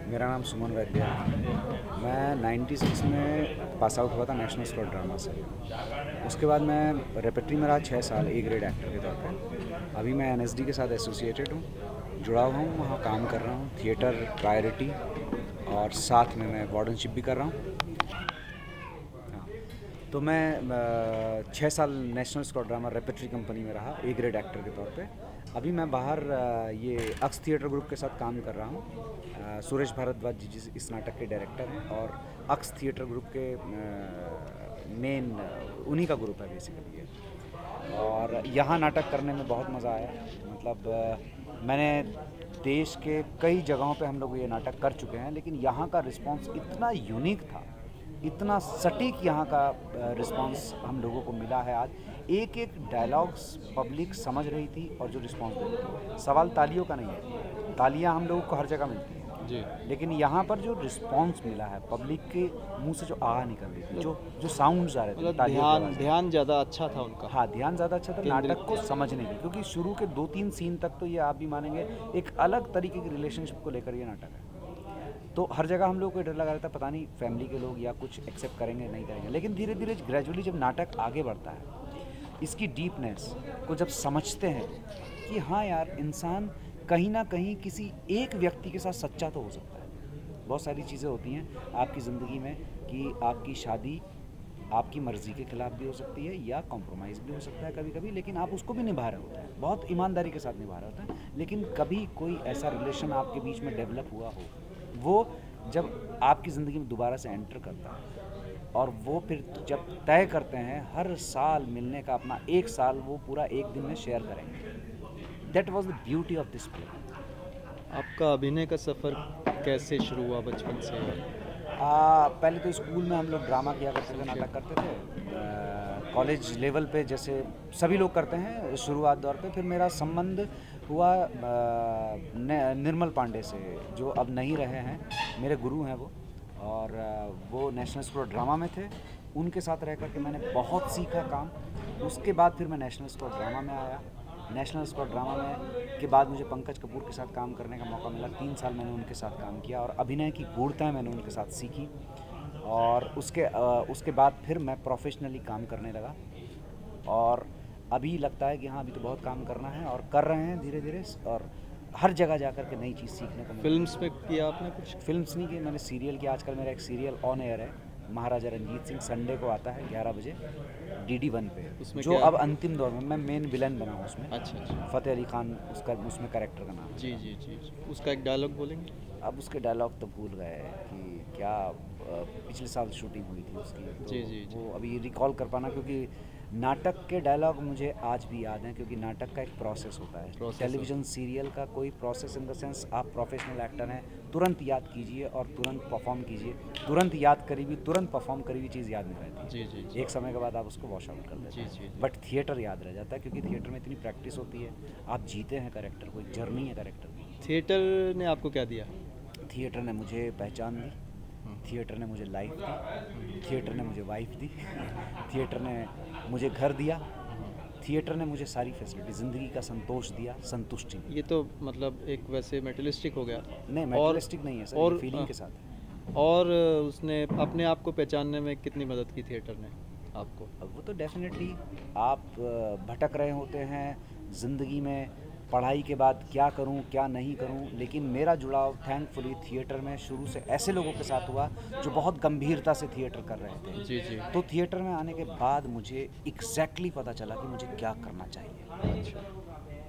मेरा नाम सुमन वैद्य है। मैं 96 में पास आउट हुआ था नेशनल स्कूल ड्रामा से। उसके बाद मैं रेपेट्री में रहा 6 साल ए ग्रेड एक्टर के तौर पे। अभी मैं एनएसडी के साथ एसोसिएटेड हूँ, जुड़ा हुआ हूँ, वहाँ काम कर रहा हूँ, थिएटर प्रायोरिटी, और साथ में मैं वार्डनशिप भी कर रहा हूँ। तो मैं 6 साल नेशनल स्कॉट ड्रामा रेपेट्री कंपनी में रहा ए ग्रेड एक्टर के तौर पे। अभी मैं बाहर ये अक्स थिएटर ग्रुप के साथ काम कर रहा हूँ। सुरेश भारद्वाज जी इस नाटक के डायरेक्टर हैं, और अक्स थिएटर ग्रुप के मेन उन्हीं का ग्रुप है बेसिकली ये। और यहाँ नाटक करने में बहुत मज़ा आया। मतलब मैंने देश के कई जगहों पे हम लोग ये नाटक कर चुके हैं, लेकिन यहाँ का रिस्पांस इतना यूनिक था, इतना सटीक यहाँ का रिस्पांस हम लोगों को मिला है। आज एक एक डायलॉग्स पब्लिक समझ रही थी, और जो रिस्पांस दे रही थी। सवाल तालियों का नहीं है, तालियां हम लोगों को हर जगह मिलती हैं जी, लेकिन यहाँ पर जो रिस्पांस मिला है पब्लिक के मुंह से, जो आह निकल रही थी, जो साउंड्स आ रहे थे, मतलब ध्यान ज़्यादा अच्छा था उनका। हाँ, ध्यान ज़्यादा अच्छा था नाटक को समझने की, क्योंकि शुरू के 2-3 सीन तक तो ये आप भी मानेंगे एक अलग तरीके की रिलेशनशिप को लेकर ये नाटक है। तो हर जगह हम लोग को डर लगा रहता है, पता नहीं फैमिली के लोग या कुछ एक्सेप्ट करेंगे नहीं करेंगे। लेकिन धीरे धीरे ग्रेजुअली जब नाटक आगे बढ़ता है, इसकी डीपनेस को जब समझते हैं कि हाँ यार, इंसान कहीं ना कहीं किसी एक व्यक्ति के साथ सच्चा तो हो सकता है। बहुत सारी चीज़ें होती हैं आपकी ज़िंदगी में कि आपकी शादी आपकी मर्ज़ी के ख़िलाफ़ भी हो सकती है, या कॉम्प्रोमाइज़ भी हो सकता है कभी कभी, लेकिन आप उसको भी निभा रहे होते हैं, बहुत ईमानदारी के साथ निभा रहे होते हैं। लेकिन कभी कोई ऐसा रिलेशन आपके बीच में डेवलप हुआ हो, वो जब आपकी ज़िंदगी में दोबारा से एंटर करता है, और वो फिर जब तय करते हैं हर साल मिलने का अपना 1 साल, वो पूरा 1 दिन में शेयर करेंगे। That was the beauty of this play. आपका अभिनय का सफ़र कैसे शुरू हुआ बचपन से? पहले तो स्कूल में हम लोग ड्रामा किया करते थे, नाटक करते थे। कॉलेज लेवल पे जैसे सभी लोग करते हैं शुरुआत दौर पे। फिर मेरा संबंध हुआ निर्मल पांडे से, जो अब नहीं रहे हैं, मेरे गुरु हैं वो, और वो नेशनल स्कूल ड्रामा में थे। उनके साथ रह कर के मैंने बहुत सीखा काम। उसके बाद फिर मैं नेशनल स्कूल ड्रामा में आया। नेशनल स्कूल ड्रामा में के बाद मुझे पंकज कपूर के साथ काम करने का मौका मिला। 3 साल मैंने उनके साथ काम किया, और अभिनय की गूढ़ताएं मैंने उनके साथ सीखी। और उसके बाद फिर मैं प्रोफेशनली काम करने लगा, और अभी लगता है कि हाँ, अभी तो बहुत काम करना है, और कर रहे हैं धीरे धीरे, और हर जगह जाकर के नई चीज़ सीखने को मिली। फिल्म्स में किया आपने कुछ? फिल्म्स नहीं की, मैंने सीरियल किया। आजकल मेरा एक सीरियल ऑन एयर है, महाराजा रंजीत सिंह, संडे को आता है 11 बजे DD1 पे, जो अब अंतिम दौर में मैं मेन विलन बना हूँ उसमें। अच्छा। फ़तेह अली खान उसमें कैरेक्टर का नाम है। जी। उसका एक डायलॉग बोलेंगे? अब उसके डायलॉग तो भूल गए कि क्या, पिछले साल शूटिंग हुई थी उसकी, तो जी। वो अभी रिकॉल कर पाना, क्योंकि नाटक के डायलॉग मुझे आज भी याद हैं, क्योंकि नाटक का एक प्रोसेस होता है। टेलीविज़न सीरियल का कोई प्रोसेस इन द सेंस, आप प्रोफेशनल एक्टर हैं, तुरंत याद कीजिए और तुरंत परफॉर्म कीजिए। तुरंत याद करी हुई, तुरंत परफॉर्म करी हुई चीज़ याद नहीं रहती। जी। एक समय के बाद आप उसको वॉश आउट कर देते हैं। बट थिएटर याद रह जाता है, क्योंकि थिएटर में इतनी प्रैक्टिस होती है, आप जीते हैं कैरेक्टर को, एक जर्नी है कैरेक्टर की। थिएटर ने आपको क्या दिया? थिएटर ने मुझे पहचान दी, थिएटर ने मुझे लाइफ दी, थिएटर ने मुझे वाइफ दी, थिएटर ने मुझे घर दिया, थिएटर ने मुझे सारी फैसिलिटी, ज़िंदगी का संतोष दिया, संतुष्टि। ये तो मतलब एक वैसे मेटलिस्टिक हो गया। नहीं, मेटलिस्टिक नहीं है सर, और फीलिंग के साथ है। और उसने अपने आप को पहचानने में कितनी मदद की थिएटर ने आपको? वो तो डेफिनेटली, आप भटक रहे होते हैं ज़िंदगी में, पढ़ाई के बाद क्या करूं क्या नहीं करूं, लेकिन मेरा जुड़ाव थैंकफुली थिएटर में शुरू से ऐसे लोगों के साथ हुआ जो बहुत गंभीरता से थिएटर कर रहे थे। जी। तो थिएटर में आने के बाद मुझे एग्जैक्टली पता चला कि मुझे क्या करना चाहिए। अच्छा।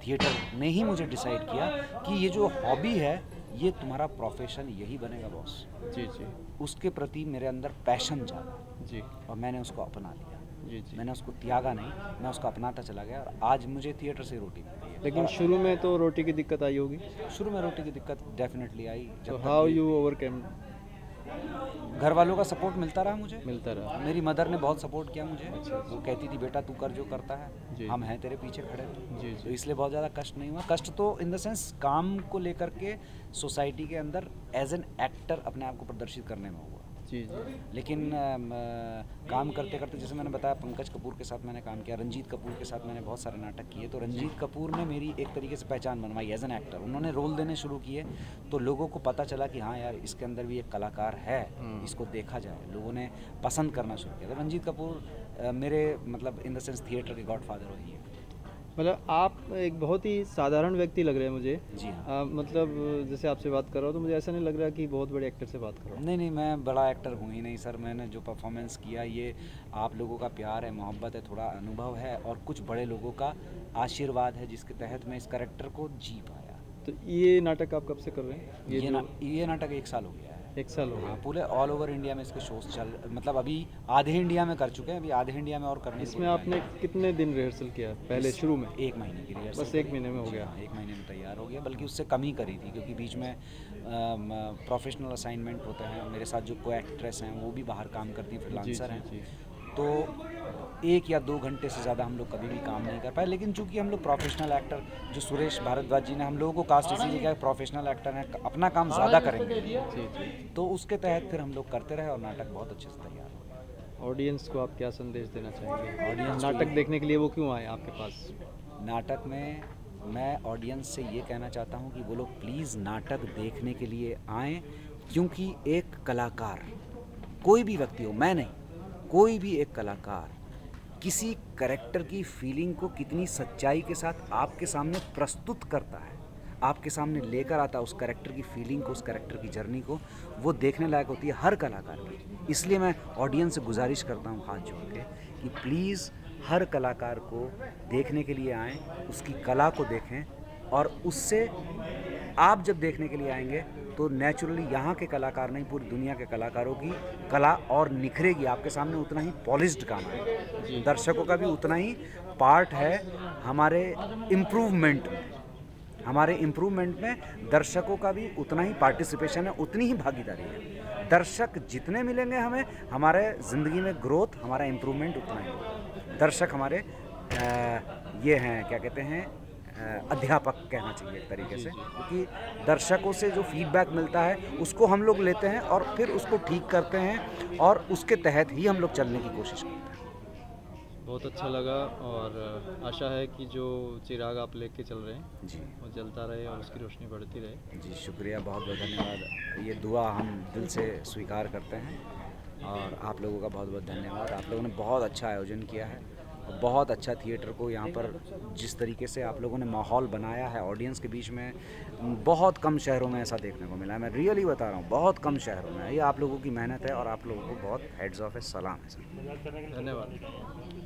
थिएटर ने ही मुझे डिसाइड किया कि ये जो हॉबी है, ये तुम्हारा प्रोफेशन यही बनेगा बॉस। जी। उसके प्रति मेरे अंदर पैशन जागा जी, और मैंने उसको अपना लिया। जी। मैंने उसको त्यागा नहीं, मैं उसको अपनाता चला गया, और आज मुझे थिएटर से रोटी मिलती है। लेकिन शुरू में तो रोटी की दिक्कत आई होगी? शुरू में रोटी की दिक्कत डेफिनेटली आई। तो हाउ यू ओवरकम? घर वालों का सपोर्ट मिलता रहा मुझे। मिलता रहा। मेरी मदर ने बहुत सपोर्ट किया मुझे। अच्छा। वो कहती थी बेटा तू कर जो करता है, हम हैं तेरे पीछे खड़े। जी। तो इसलिए बहुत ज़्यादा कष्ट नहीं हुआ। कष्ट तो इन द सेंस काम को लेकर के सोसाइटी के अंदर एज एन एक्टर अपने आप को प्रदर्शित करने में हुआ। जी जी। लेकिन काम करते करते, जैसे मैंने बताया, पंकज कपूर के साथ मैंने काम किया, रंजीत कपूर के साथ मैंने बहुत सारे नाटक किए, तो रंजीत कपूर ने मेरी एक तरीके से पहचान बनवाई एज एन एक्टर। उन्होंने रोल देने शुरू किए तो लोगों को पता चला कि हाँ यार, इसके अंदर भी एक कलाकार है, इसको देखा जाए, लोगों ने पसंद करना शुरू किया। तो रंजीत कपूर मेरे मतलब इन द सेंस थिएटर के गॉडफादर वही है। मतलब आप एक बहुत ही साधारण व्यक्ति लग रहे हैं मुझे। जी हाँ। मतलब जैसे आपसे बात कर रहा हूँ तो मुझे ऐसा नहीं लग रहा कि बहुत बड़े एक्टर से बात कर रहा हूँ। नहीं नहीं, मैं बड़ा एक्टर हूँ ही नहीं सर। मैंने जो परफॉर्मेंस किया, ये आप लोगों का प्यार है, मोहब्बत है, थोड़ा अनुभव है और कुछ बड़े लोगों का आशीर्वाद है, जिसके तहत मैं इस कैरेक्टर को जी पाया। तो ये नाटक आप कब से कर रहे हैं? ये नाटक 1 साल हो गया है। 1 साल हो हाँ, गया। पूरे ऑल ओवर इंडिया में इसके शोज मतलब अभी आधे इंडिया में कर चुके हैं, अभी आधे इंडिया में और करने की इसमें आपने कितने दिन रिहर्सल किया पहले शुरू में? 1 महीने की रिहर्सल। बस 1 महीने में हो गया? 1 महीने में तैयार हो गया, बल्कि उससे कम ही करी थी, क्योंकि बीच में प्रोफेशनल असाइनमेंट होते हैं। मेरे साथ जो को एक्ट्रेस हैं वो भी बाहर काम करती हैं, फ्रीलांसर हैं, जी। तो 1 या 2 घंटे से ज़्यादा हम लोग कभी भी काम नहीं कर पाए। लेकिन चूंकि हम लोग प्रोफेशनल एक्टर, जो सुरेश भारद्वाज जी ने हम लोगों को कास्ट इसीलिए किया, प्रोफेशनल एक्टर हैं, अपना काम ज़्यादा करेंगे, जी जी। तो उसके तहत फिर हम लोग करते रहे और नाटक बहुत अच्छे से तैयार हो गया। ऑडियंस को आप क्या संदेश देना चाहेंगे? ऑडियंस नाटक देखने के लिए वो क्यों आए आपके पास? नाटक में मैं ऑडियंस से ये कहना चाहता हूँ कि वो लोग प्लीज़ नाटक देखने के लिए आएँ, क्योंकि एक कलाकार, कोई भी व्यक्ति हो, मैं नहीं, कोई भी एक कलाकार किसी करैक्टर की फीलिंग को कितनी सच्चाई के साथ आपके सामने प्रस्तुत करता है, आपके सामने लेकर आता है उस करैक्टर की फीलिंग को, उस करैक्टर की जर्नी को, वो देखने लायक होती है हर कलाकार की। इसलिए मैं ऑडियंस से गुजारिश करता हूँ हाथ जोड़ के कि प्लीज़ हर कलाकार को देखने के लिए आएँ, उसकी कला को देखें, और उससे आप जब देखने के लिए आएंगे तो नेचुरली यहाँ के कलाकार नहीं, पूरी दुनिया के कलाकारों की कला और निखरेगी, आपके सामने उतना ही पॉलिश्ड काम है। दर्शकों का भी उतना ही पार्ट है हमारे इम्प्रूवमेंट में, हमारे इम्प्रूवमेंट में दर्शकों का भी उतना ही पार्टिसिपेशन है, उतनी ही भागीदारी है। दर्शक जितने मिलेंगे हमें, हमारे ज़िंदगी में ग्रोथ, हमारा इम्प्रूवमेंट उतना ही होगा। दर्शक हमारे ये हैं, क्या कहते हैं, अध्यापक कहना चाहिए एक तरीके से, क्योंकि दर्शकों से जो फीडबैक मिलता है उसको हम लोग लेते हैं और फिर उसको ठीक करते हैं, और उसके तहत ही हम लोग चलने की कोशिश करते हैं। बहुत अच्छा लगा, और आशा है कि जो चिराग आप लेके चल रहे हैं जी, वो जलता रहे और उसकी रोशनी बढ़ती रहे। जी शुक्रिया, बहुत बहुत धन्यवाद। ये दुआ हम दिल से स्वीकार करते हैं, और आप लोगों का बहुत बहुत धन्यवाद। आप लोगों ने बहुत अच्छा आयोजन किया है, और बहुत अच्छा थिएटर को यहाँ पर जिस तरीके से आप लोगों ने माहौल बनाया है ऑडियंस के बीच में, बहुत कम शहरों में ऐसा देखने को मिला है। मैं रियली बता रहा हूँ, बहुत कम शहरों में। ये आप लोगों की मेहनत है, और आप लोगों को बहुत हेड्स ऑफ है, सलाम है सर। धन्यवाद।